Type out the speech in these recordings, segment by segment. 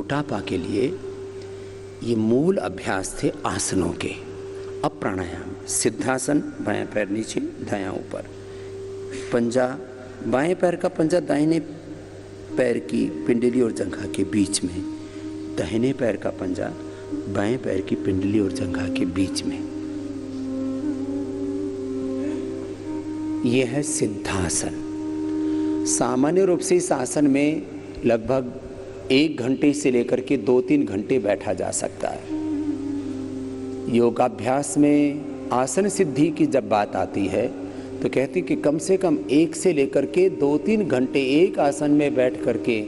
मोटापा के लिए ये मूल अभ्यास थे आसनों के। अब प्राणायाम, सिद्धासन, बायां पैर नीचे दायां ऊपर, पंजा, बाएं पैर का पंजा दाहिने पैर की पिंडली और जंघा के बीच में, दाहिने पैर का पंजा बाएं पैर की पिंडली और जंघा के बीच में। यह है सिद्धासन। सामान्य रूप से इस आसन में लगभग 1 घंटे से लेकर के 2-3 घंटे बैठा जा सकता है। योगाभ्यास में आसन सिद्धि की जब बात आती है तो कहती कि कम से कम 1 से लेकर के 2-3 घंटे एक आसन में बैठ करके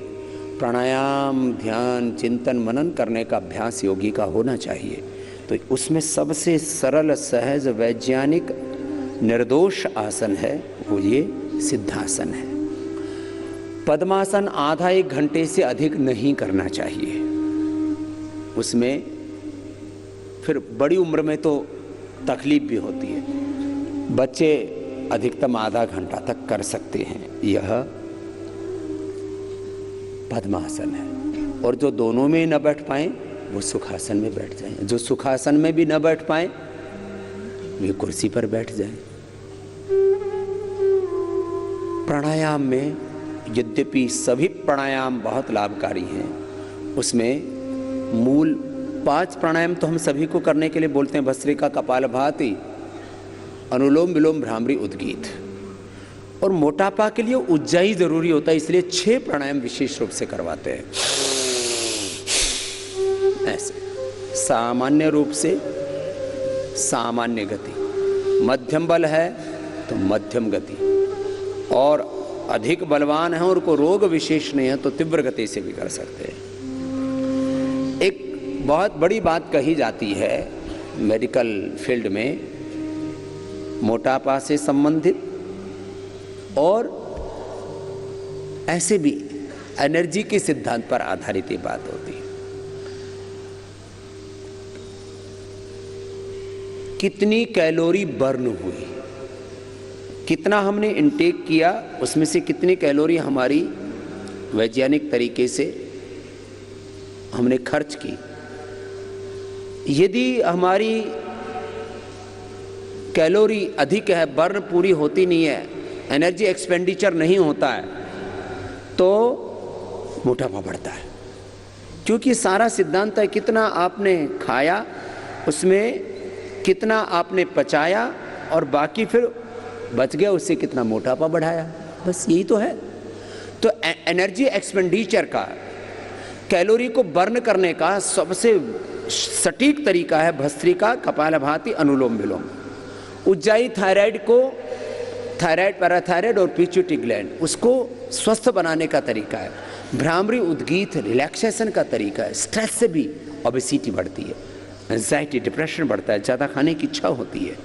प्राणायाम, ध्यान, चिंतन, मनन करने का अभ्यास योगी का होना चाहिए। तो उसमें सबसे सरल, सहज, वैज्ञानिक, निर्दोष आसन है वो ये सिद्धासन है। पद्मासन आधा 1 घंटे से अधिक नहीं करना चाहिए। उसमें फिर बड़ी उम्र में तो तकलीफ भी होती है। बच्चे अधिकतम आधा घंटा तक कर सकते हैं। यह पद्मासन है। और जो दोनों में न बैठ पाए वो सुखासन में बैठ जाएं। जो सुखासन में भी न बैठ पाए वे कुर्सी पर बैठ जाएं। प्राणायाम में यद्यपि सभी प्राणायाम बहुत लाभकारी हैं, उसमें मूल 5 प्राणायाम तो हम सभी को करने के लिए बोलते हैं। भस्त्रिका, कपालभाति, अनुलोम विलोम, भ्रामरी, उद्गीत। और मोटापा के लिए उज्जाई जरूरी होता है, इसलिए 6 प्राणायाम विशेष रूप से करवाते हैं। ऐसे सामान्य रूप से सामान्य गति, मध्यम बल है तो मध्यम गति, और अधिक बलवान है और को रोग विशेष नहीं है तो तीव्र गति से भी कर सकते हैं। एक बहुत बड़ी बात कही जाती है मेडिकल फील्ड में, मोटापा से संबंधित और ऐसे भी एनर्जी के सिद्धांत पर आधारित ये बात होती है। कितनी कैलोरी बर्न हुई, कितना हमने इनटेक किया, उसमें से कितनी कैलोरी हमारी वैज्ञानिक तरीके से हमने खर्च की। यदि हमारी कैलोरी अधिक है, बर्न पूरी होती नहीं है, एनर्जी एक्सपेंडिचर नहीं होता है, तो मोटापा बढ़ता है। क्योंकि सारा सिद्धांत है कितना आपने खाया, उसमें कितना आपने पचाया, और बाकी फिर बच गया, उससे कितना मोटापा बढ़ाया, बस यही तो है। तो एनर्जी एक्सपेंडिचर का, कैलोरी को बर्न करने का सबसे सटीक तरीका है भस्त्रिका, कपालभाति, अनुलोम विलोम। उज्जाई थायराइड को, थायराइड, पैराथायराइड और पिट्यूटरी ग्लैंड, उसको स्वस्थ बनाने का तरीका है। भ्रामरी, उद्गीत रिलैक्सेशन का तरीका है। स्ट्रेस से भी ओबेसिटी बढ़ती है, एंजाइटी, डिप्रेशन बढ़ता है, ज़्यादा खाने की इच्छा होती है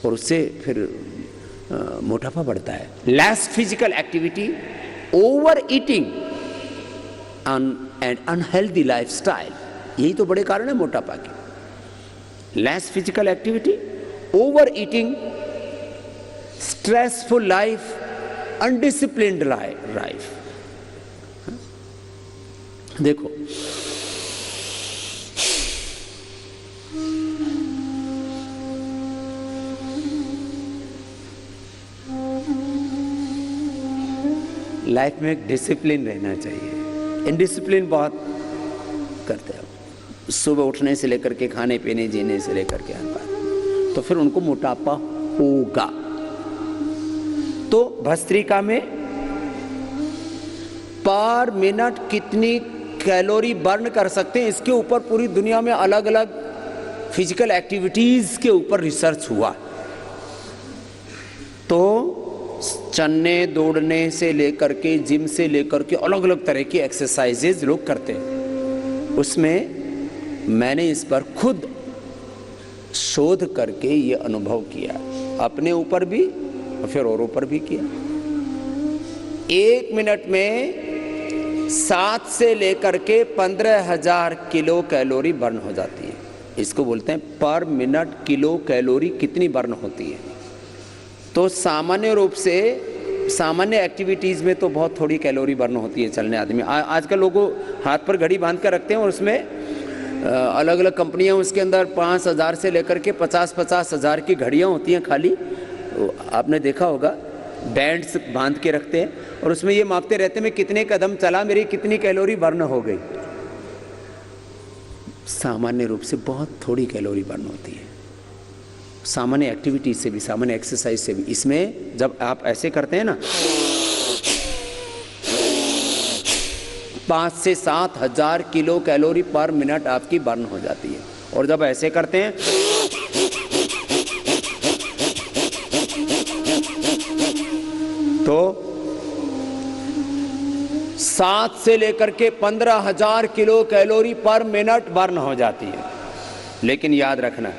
और उससे फिर मोटापा बढ़ता है। Less physical activity, over eating and unhealthy lifestyle, यही तो बड़े कारण है मोटापा के। Less physical activity, over eating, stressful life, undisciplined life. देखो लाइफ में एक डिसिप्लिन रहना चाहिए। इनडिसिप्लिन बहुत करते हैं, सुबह उठने से लेकर के खाने पीने, जीने से लेकर के हर बात, तो फिर उनको मोटापा होगा। तो भस्त्रिका में पर मिनट कितनी कैलोरी बर्न कर सकते हैं, इसके ऊपर पूरी दुनिया में अलग अलग फिजिकल एक्टिविटीज के ऊपर रिसर्च हुआ। तो चलने, दौड़ने से लेकर के, जिम से लेकर के अलग अलग तरह की एक्सरसाइजेज लोग करते हैं। उसमें मैंने इस पर खुद शोध करके ये अनुभव किया, अपने ऊपर भी और फिर औरों पर भी किया। 1 मिनट में 7 से लेकर के 15,000 किलो कैलोरी बर्न हो जाती है। इसको बोलते हैं पर मिनट किलो कैलोरी कितनी बर्न होती है। तो सामान्य रूप से सामान्य एक्टिविटीज़ में तो बहुत थोड़ी कैलोरी बर्न होती है चलने आदमी। आजकल लोगों हाथ पर घड़ी बांध कर रखते हैं और उसमें अलग अलग कंपनियां उसके अंदर 5,000 से लेकर के 50,000 की घड़ियां होती हैं खाली, आपने देखा होगा, बैंड्स बांध के रखते हैं और उसमें ये मापते रहते हैं मैं कितने कदम चला, मेरी कितनी कैलोरी बर्न हो गई। सामान्य रूप से बहुत थोड़ी कैलोरी बर्न होती है सामान्य एक्टिविटी से भी, सामान्य एक्सरसाइज से भी। इसमें जब आप ऐसे करते हैं ना 5 से 7 हजार किलो कैलोरी पर मिनट आपकी बर्न हो जाती है। और जब ऐसे करते हैं तो 7 से लेकर के 15,000 किलो कैलोरी पर मिनट बर्न हो जाती है। लेकिन याद रखना,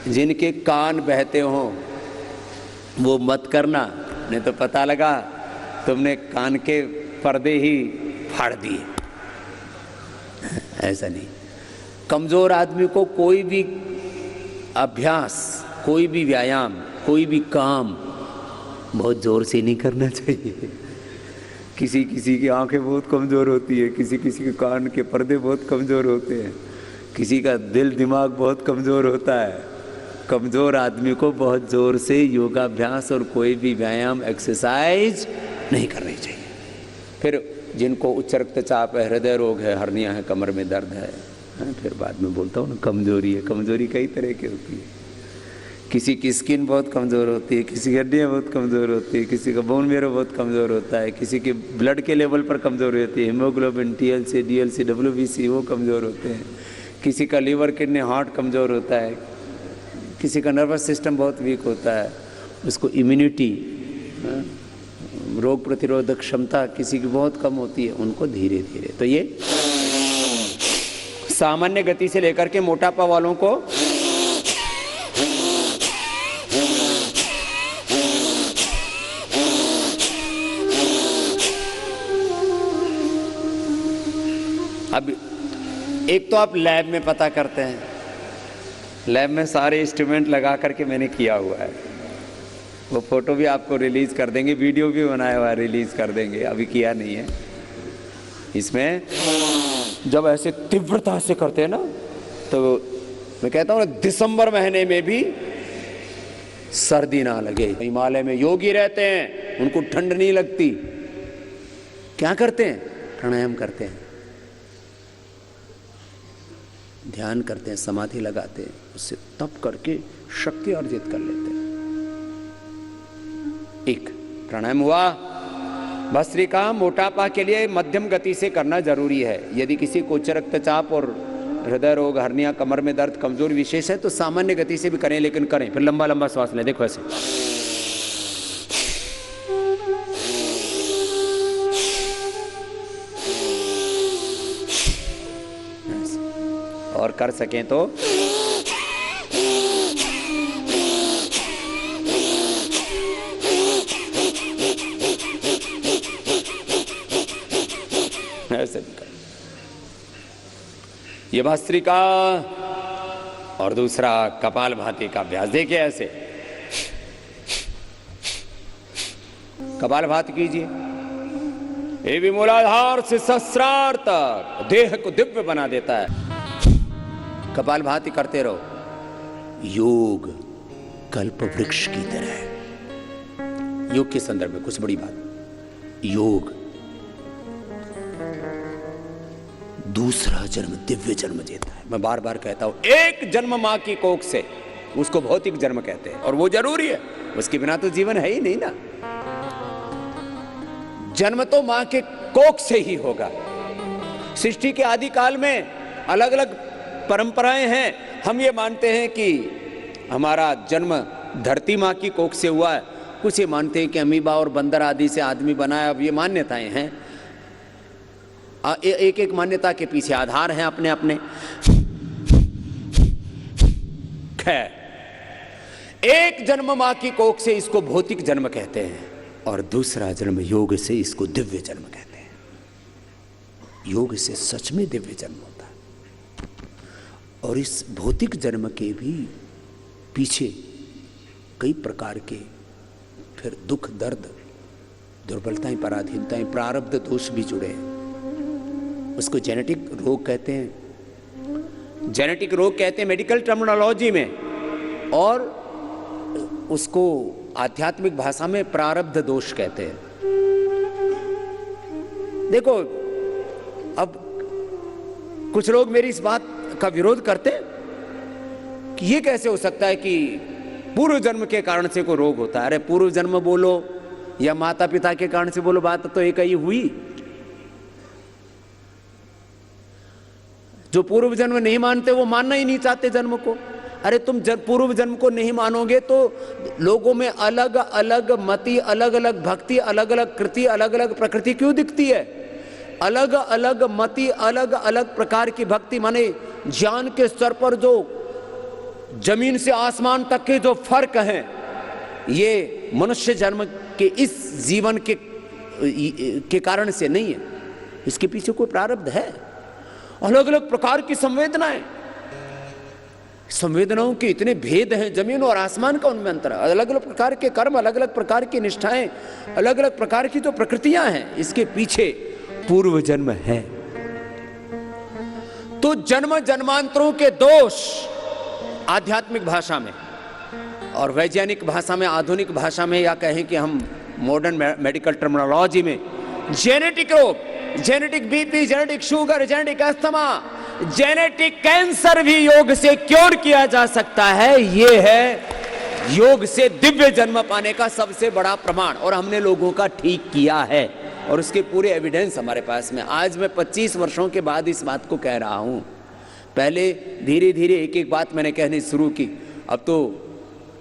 जिनके कान बहते हो वो मत करना, नहीं तो पता लगा तुमने कान के पर्दे ही फाड़ दिए। ऐसा नहीं। कमजोर आदमी को कोई भी अभ्यास, कोई भी व्यायाम, कोई भी काम बहुत जोर से नहीं करना चाहिए। किसी किसी की आंखें बहुत कमजोर होती है, किसी किसी के कान के पर्दे बहुत कमजोर होते हैं, किसी का दिल दिमाग बहुत कमजोर होता है। कमजोर आदमी को बहुत जोर से योगाभ्यास और कोई भी व्यायाम एक्सरसाइज नहीं करनी चाहिए। फिर जिनको उच्च रक्तचाप है, हृदय रोग है, हर्निया है, कमर में दर्द है, फिर बाद में बोलता हूँ ना कमजोरी है। कमजोरी कई तरह की होती है। किसी की स्किन बहुत कमज़ोर होती है, किसी की हड्डियाँ बहुत कमज़ोर होती है, किसी का बोन मेरो बहुत कमज़ोर होता है, किसी के ब्लड के लेवल पर कमज़ोरी होती है, हीमोग्लोबिन, TLC, DLC, WBC वो कमज़ोर होते हैं, किसी का लीवर, किडनी, हार्ट कमज़ोर होता है, किसी का नर्वस सिस्टम बहुत वीक होता है, उसको इम्यूनिटी, रोग प्रतिरोधक क्षमता किसी की बहुत कम होती है, उनको धीरे धीरे। तो ये सामान्य गति से लेकर के मोटापा वालों को अब एक तो आप लैब में पता करते हैं, लैब में सारे इंस्ट्रूमेंट लगा करके मैंने किया हुआ है, वो फोटो भी आपको रिलीज कर देंगे, वीडियो भी बनाया हुआ है, रिलीज कर देंगे, अभी किया नहीं है। इसमें जब ऐसे तीव्रता से करते हैं ना, तो मैं कहता हूँ दिसंबर महीने में भी सर्दी ना लगे। हिमालय में योगी रहते हैं, उनको ठंड नहीं लगती, क्या करते हैं? प्राणायाम करते हैं, ध्यान करते हैं, समाधि लगाते हैं, उससे तप करके शक्ति अर्जित कर लेते हैं। एक प्राणायाम हुआ। भस्त्रिका मोटापा के लिए मध्यम गति से करना जरूरी है। यदि किसी को उच्च रक्तचाप और हृदय रोग, हर्निया, कमर में दर्द, कमजोरी विशेष है तो सामान्य गति से भी करें, लेकिन करें। फिर लंबा लंबा श्वास लें, देखो ऐसे, और कर सकें तो ऐसे भी कर। ये भस्त्रिका और दूसरा कपाल भाती का अभ्यास। देखिए ऐसे कपाल भाती कीजिए, ये भी मूलाधार से सहस्रार तक देह को दिव्य बना देता है। कपाल भाती करते रहो। योग कल्प वृक्ष की तरह है। योग के संदर्भ में कुछ बड़ी बात, योग दूसरा जन्म, दिव्य जन्म देता है। मैं बार बार कहता हूं, एक जन्म मां की कोख से, उसको भौतिक जन्म कहते हैं, और वो जरूरी है, उसके बिना तो जीवन है ही नहीं ना। जन्म तो मां के कोख से ही होगा। सृष्टि के आदि काल में अलग अलग परंपराएं हैं। हम ये मानते हैं कि हमारा जन्म धरती मां की कोख से हुआ है, कुछ ये मानते हैं कि अमीबा और बंदर आदि से आदमी बना है। अब ये मान्यताएं हैं, एक एक मान्यता के पीछे आधार हैं अपने अपने। खैर, एक जन्म मां की कोख से इसको भौतिक जन्म कहते हैं, और दूसरा जन्म योग से इसको दिव्य जन्म कहते हैं। योग से सच में दिव्य जन्म होता है। और इस भौतिक जन्म के भी पीछे कई प्रकार के फिर दुख, दर्द, दुर्बलताएं, पराधीनताएं, प्रारब्ध दोष भी जुड़े हैं। उसको जेनेटिक रोग कहते हैं, जेनेटिक रोग कहते हैं मेडिकल टर्मिनोलॉजी में, और उसको आध्यात्मिक भाषा में प्रारब्ध दोष कहते हैं। देखो, अब कुछ लोग मेरी इस बात का विरोध करते हैं कि ये कैसे हो सकता है कि पूर्व जन्म के कारण से कोई रोग होता है। अरे पूर्व जन्म बोलो या माता पिता के कारण से बोलो, बात तो एक ही हुई। जो पूर्व जन्म नहीं मानते वो मानना ही नहीं चाहते जन्म को। अरे तुम पूर्व जन्म को नहीं मानोगे तो लोगों में अलग अलग मति, अलग अलग भक्ति, अलग अलग कृति, अलग अलग प्रकृति क्यों दिखती है? अलग अलग मति, अलग अलग प्रकार की भक्ति, माने ज्ञान के स्तर पर जो जमीन से आसमान तक के जो फर्क हैं, ये मनुष्य जन्म के इस जीवन के कारण से नहीं है। इसके पीछे कोई प्रारब्ध है। अलग अलग प्रकार की संवेदनाएं, संवेदनाओं के इतने भेद हैं, जमीन और आसमान का उनमें अंतर है। अलग अलग प्रकार के कर्म, अलग अलग प्रकार की निष्ठाएं, अलग अलग प्रकार की जो प्रकृतियां हैं, इसके पीछे पूर्व जन्म है। तो जन्म जन्मांतरों के दोष आध्यात्मिक भाषा में और वैज्ञानिक भाषा में, आधुनिक भाषा में, या कहें कि हम मॉडर्न मेडिकल टर्मिनोलॉजी में जेनेटिक रोग, genetic BP, genetic sugar, genetic asthma, genetic cancer भी योग से क्योर किया जा सकता है। यह है योग से दिव्य जन्म पाने का सबसे बड़ा प्रमाण, और हमने लोगों का ठीक किया है और उसके पूरे एविडेंस हमारे पास में। आज मैं 25 वर्षों के बाद इस बात को कह रहा हूं। पहले धीरे धीरे एक एक बात मैंने कहनी शुरू की, अब तो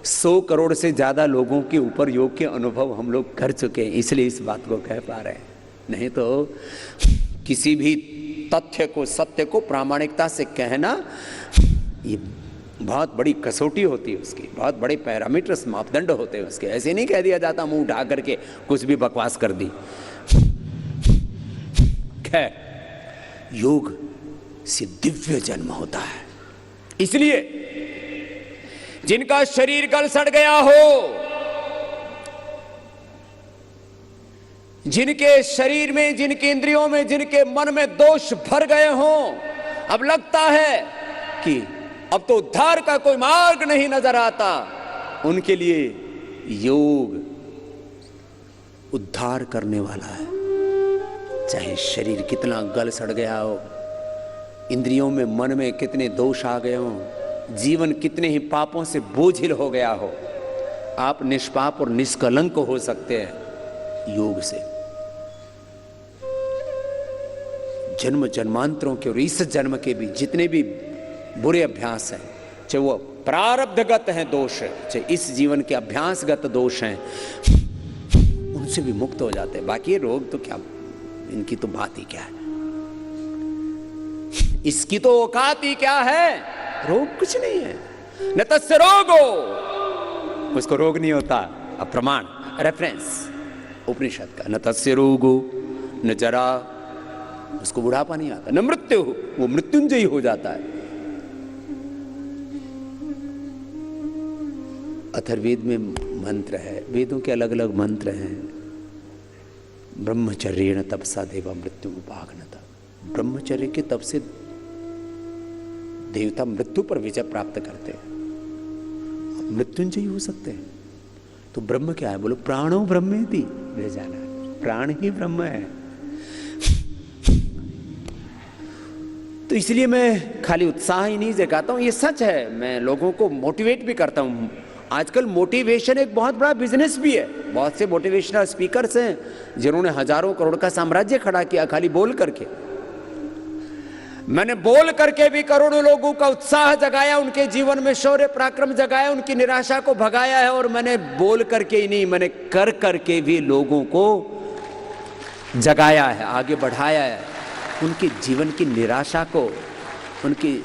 100 करोड़ से ज्यादा लोगों के ऊपर योग के अनुभव हम लोग कर चुके हैं, इसलिए इस बात को कह पा रहे हैं। नहीं तो किसी भी तथ्य को, सत्य को प्रामाणिकता से कहना, ये बहुत बड़ी कसौटी होती है उसकी, बहुत बड़े पैरामीटर्स, मापदंड होते हैं उसके। ऐसे नहीं कह दिया जाता मुंह उठा करके कुछ भी बकवास कर दी। खैर, योग से दिव्य जन्म होता है। इसलिए जिनका शरीर गल सड़ गया हो, जिनके शरीर में, जिनके इंद्रियों में, जिनके मन में दोष भर गए हों, अब लगता है कि अब तो उद्धार का कोई मार्ग नहीं नजर आता, उनके लिए योग उद्धार करने वाला है। चाहे शरीर कितना गल सड़ गया हो, इंद्रियों में, मन में कितने दोष आ गए हों, जीवन कितने ही पापों से बोझिल हो गया हो, आप निष्पाप और निष्कलंक हो सकते हैं योग से। जन्म जन्मांतरों के और इस जन्म के भी जितने भी बुरे अभ्यास हैं, चाहे वो प्रारब्धगत हैं दोष, चाहे इस जीवन के अभ्यासगत दोष हैं, उनसे भी मुक्त हो जाते हैं। बाकी ये रोग तो क्या, इनकी तो बात ही क्या है, इसकी तो औकात ही क्या है। रोग कुछ नहीं है। न तस्य रोगो, उसको रोग नहीं होता। अब प्रमाण, रेफरेंस उपनिषद का, न तस्य रोगो न जरा, उसको बुढ़ापा नहीं आता, न मृत्यु, वो मृत्युंजयी हो जाता है। अथर्ववेद में मंत्र है, वेदों के अलग अलग मंत्र हैं। ब्रह्मचर्येण तपसा देवा मृत्यु उपागनता, ब्रह्मचर्य के तप से देवता मृत्यु पर विजय प्राप्त करते हैं, मृत्युंजयी हो सकते हैं। तो ब्रह्म क्या है? बोलो प्राणो ब्रह्मेति, वे जाना, प्राण ही ब्रह्म है। तो इसलिए मैं खाली उत्साह ही नहीं जगाता हूं, ये सच है। मैं लोगों को मोटिवेट भी करता हूं। आजकल मोटिवेशन एक बहुत बड़ा बिजनेस भी है। बहुत से मोटिवेशनल स्पीकर्स हैं जिन्होंने हजारों करोड़ का साम्राज्य खड़ा किया खाली बोल करके। मैंने बोल करके भी करोड़ों लोगों का उत्साह जगाया, उनके जीवन में शौर्य पराक्रम जगाया, उनकी निराशा को भगाया है। और मैंने बोल करके ही नहीं, मैंने कर करके भी लोगों को जगाया है, आगे बढ़ाया है, उनके जीवन की निराशा को, उनके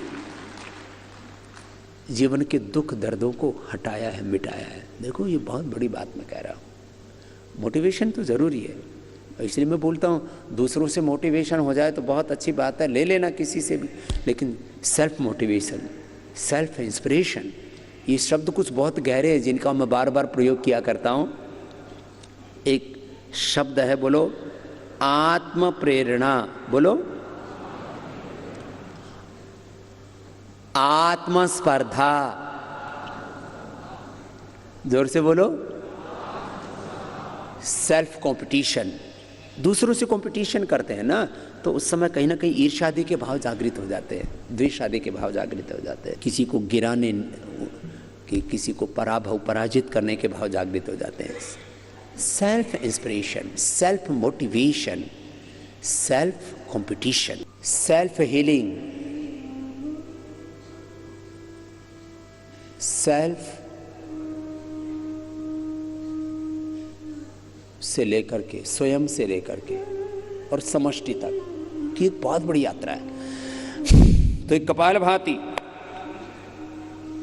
जीवन के दुख दर्दों को हटाया है, मिटाया है। देखो ये बहुत बड़ी बात मैं कह रहा हूँ। मोटिवेशन तो ज़रूरी है, इसलिए मैं बोलता हूँ दूसरों से मोटिवेशन हो जाए तो बहुत अच्छी बात है, ले लेना किसी से भी, लेकिन सेल्फ मोटिवेशन, सेल्फ इंस्पिरेशन, ये शब्द कुछ बहुत गहरे हैं जिनका मैं बार बार प्रयोग किया करता हूँ। एक शब्द है, बोलो, आत्म प्रेरणा। बोलो, आत्मस्पर्धा। जोर से बोलो, सेल्फ कंपटीशन। दूसरों से कंपटीशन करते हैं ना, तो उस समय कहीं ना कहीं ईर्ष्यादि के भाव जागृत हो जाते हैं, द्वेषादि के भाव जागृत हो जाते हैं, किसी को गिराने कि किसी को पराजित करने के भाव जागृत हो जाते हैं। Self inspiration, self motivation, self competition, self healing, self से लेकर के, स्वयं से लेकर के और समष्टि तक की एक बहुत बड़ी यात्रा है। तो एक कपालभाति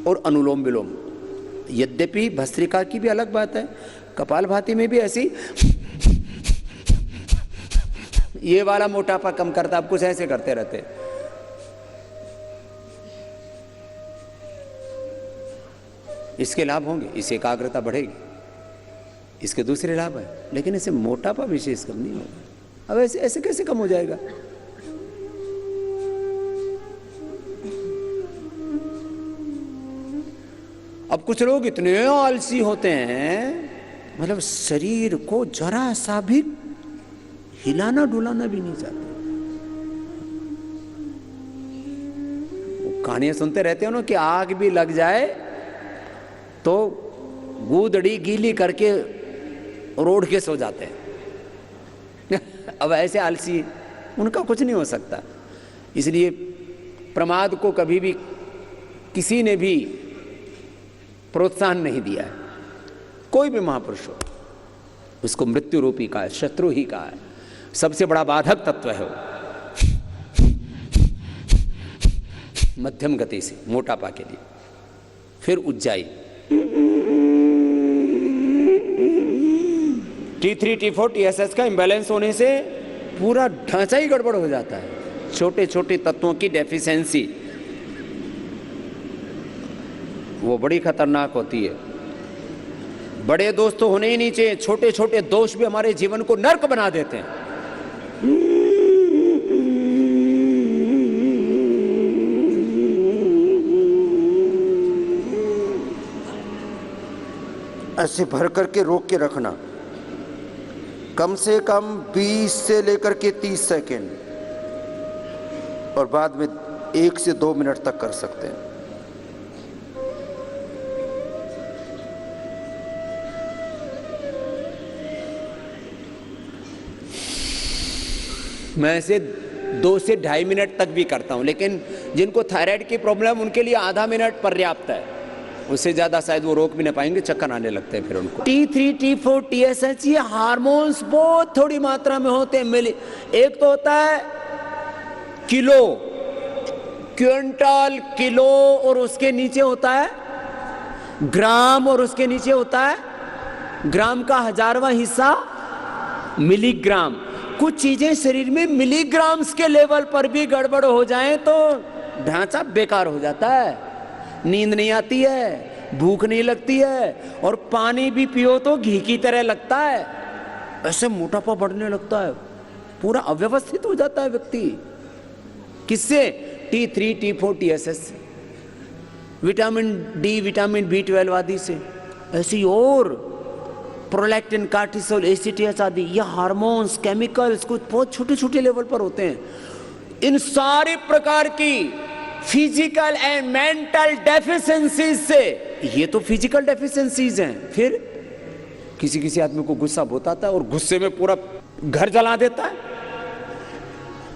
और अनुलोम विलोम। यद्यपि भस्त्रिका की भी अलग बात है, कपालभाति में भी ऐसी ये वाला मोटापा कम करता, आप कुछ ऐसे करते रहते। इसके लाभ होंगे, इससे एकाग्रता बढ़ेगी, इसके दूसरे लाभ है, लेकिन इसे मोटापा विशेष कम नहीं होगा। अब ऐसे ऐसे कैसे कम हो जाएगा? अब कुछ लोग इतने आलसी होते हैं, मतलब शरीर को जरा सा भी हिलाना डुलाना भी नहीं चाहते। वो कहानियां सुनते रहते हो ना कि आग भी लग जाए तो गूदड़ी गीली करके रोड के सो जाते हैं। अब ऐसे आलसी, उनका कुछ नहीं हो सकता। इसलिए प्रमाद को कभी भी किसी ने भी प्रोत्साहन नहीं दिया है। कोई भी महापुरुष हो, उसको मृत्यु रूपी का है, शत्रु ही का है, सबसे बड़ा बाधक तत्व है वो। मध्यम गति से मोटापा के लिए। फिर उज्जाई, T3 T4 TSH का इम्बैलेंस होने से पूरा ढांचा ही गड़बड़ हो जाता है। छोटे छोटे तत्वों की डेफिशिएंसी वो बड़ी खतरनाक होती है। बड़े दोस्त तो होने ही नहीं चाहिए, छोटे छोटे दोष भी हमारे जीवन को नर्क बना देते हैं। ऐसे भर करके रोक के रखना, कम से कम 20 से लेकर के 30 सेकेंड, और बाद में 1 से 2 मिनट तक कर सकते हैं। मैं इसे 2 से 2.5 मिनट तक भी करता हूं, लेकिन जिनको थायराइड की प्रॉब्लम, उनके लिए आधा मिनट पर्याप्त है। उससे ज्यादा शायद वो रोक भी नहीं पाएंगे, चक्कर आने लगते हैं फिर उनको। T3 T4 TSH ये हार्मोन्स बहुत थोड़ी मात्रा में होते हैं। एक तो होता है किलो, क्विंटल, किलो, और उसके नीचे होता है ग्राम, और उसके नीचे होता है ग्राम का 1000वां हिस्सा मिलीग्राम। कुछ चीजें शरीर में मिलीग्राम्स के लेवल पर भी गड़बड़ हो जाएं तो ढांचा बेकार हो जाता है। नींद नहीं आती है, भूख नहीं लगती है, और पानी भी पियो तो घी की तरह लगता है। ऐसे मोटापा बढ़ने लगता है, पूरा अव्यवस्थित हो जाता है व्यक्ति। किससे? T3 T4 TSH, vitamin D, vitamin B12 आदि से। ऐसी और प्रोलैक्टिन, कार्टिसोल, एसीटीएच आदि, ये हार्मोन्स, केमिकल्स कुछ बहुत छोटे छोटे लेवल पर होते हैं। इन सारे प्रकार की फिजिकल एंड मेंटल डेफिशिएंसीज से, ये तो फिजिकल डेफिशिएंसीज हैं। फिर किसी किसी आदमी को गुस्सा बहुत आता है और गुस्से में पूरा घर जला देता है।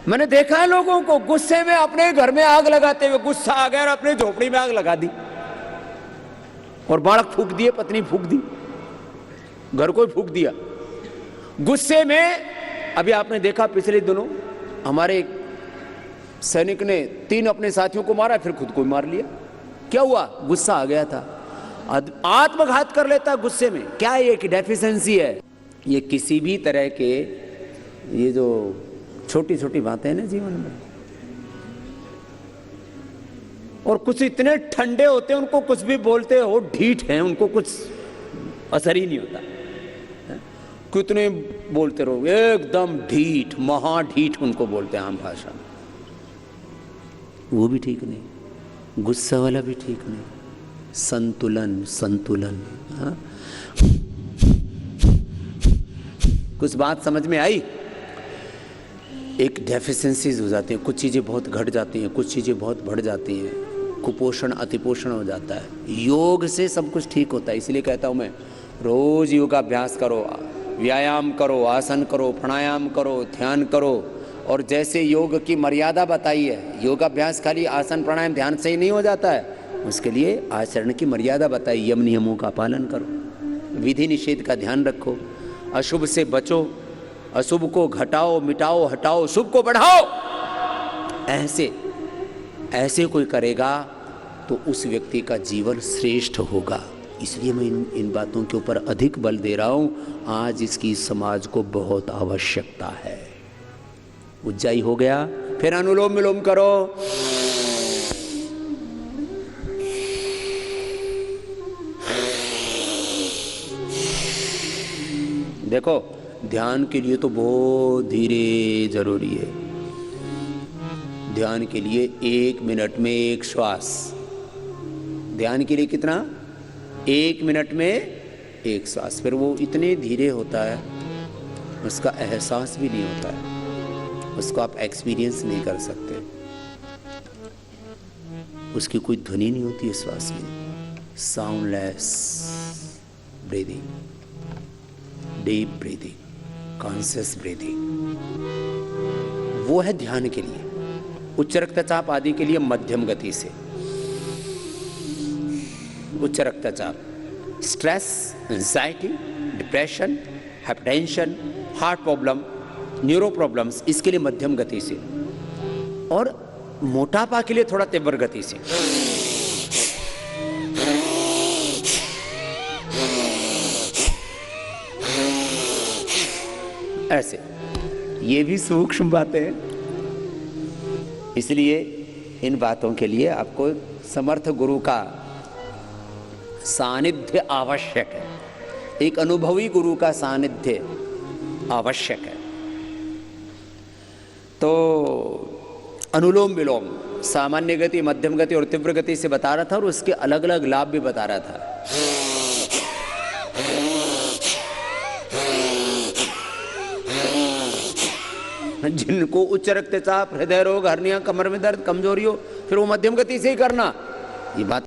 मैंने देखा है लोगों को गुस्से में अपने घर में आग लगाते हुए, गुस्सा आ गया और अपने झोपड़ी में आग लगा दी, और बालक फूंक दिए, पत्नी फूंक दी, घर को फूंक दिया गुस्से में। अभी आपने देखा पिछले दिनों हमारे एक सैनिक ने 3 अपने साथियों को मारा, फिर खुद को मार लिया। क्या हुआ? गुस्सा आ गया था। आत्मघात कर लेता गुस्से में। क्या ये एक डेफिशिएंसी है? ये किसी भी तरह के, ये जो छोटी छोटी बातें हैं ना जीवन में, और कुछ इतने ठंडे होते हैं, उनको कुछ भी बोलते हो ढीठ हैं, उनको कुछ असर ही नहीं होता। कितने बोलते रहो, एकदम ढीठ, महाढीठ उनको बोलते हैं आम भाषा में, वो भी ठीक नहीं, गुस्सा वाला भी ठीक नहीं, संतुलन संतुलन। हाँ? कुछ बात समझ में आई? एक डेफिशिएंसीज हो जाती हैं, कुछ चीज़ें बहुत घट जाती हैं, कुछ चीज़ें बहुत बढ़ जाती हैं, कुपोषण अतिपोषण हो जाता है। योग से सब कुछ ठीक होता है। इसलिए कहता हूँ मैं, रोज योगाभ्यास करो, व्यायाम करो, आसन करो, प्राणायाम करो, ध्यान करो। और जैसे योग की मर्यादा बताई है, योगाभ्यास खाली आसन प्राणायाम ध्यान से ही नहीं हो जाता है, उसके लिए आचरण की मर्यादा बताई, यम नियमों का पालन करो, विधि निषेध का ध्यान रखो, अशुभ से बचो, अशुभ को घटाओ, मिटाओ, हटाओ, शुभ को बढ़ाओ। ऐसे कोई करेगा तो उस व्यक्ति का जीवन श्रेष्ठ होगा। इसलिए मैं इन बातों के ऊपर अधिक बल दे रहा हूँ। आज इसकी समाज को बहुत आवश्यकता है। उज्जाई हो गया, फिर अनुलोम विलोम करो। देखो, ध्यान के लिए तो बहुत धीरे जरूरी है। ध्यान के लिए 1 मिनट में 1 श्वास। ध्यान के लिए कितना? 1 मिनट में 1 श्वास। फिर वो इतने धीरे होता है, उसका एहसास भी नहीं होता है, उसको आप एक्सपीरियंस नहीं कर सकते, उसकी कोई ध्वनि नहीं होती है श्वास में। Soundless breathing, deep breathing, conscious breathing, वो है ध्यान के लिए। उच्च रक्तचाप आदि के लिए मध्यम गति से। उच्च रक्तचाप, stress, anxiety, depression, hypertension, heart problem, neuro problems, इसके लिए मध्यम गति से। और मोटापा के लिए थोड़ा तीव्र गति से। ऐसे, ये भी सूक्ष्म बातें हैं। इसलिए इन बातों के लिए आपको समर्थ गुरु का सानिध्य आवश्यक है, एक अनुभवी गुरु का सानिध्य आवश्यक है। तो अनुलोम विलोम सामान्य गति, मध्यम गति और तीव्र गति से बता रहा था, और उसके अलग अलग लाभ भी बता रहा था। जिनको उच्च रक्तचाप, हृदय रोग, हर्निया, कमर में दर्द, कमजोरी हो, फिर वो मध्यम गति से ही करना। ये बात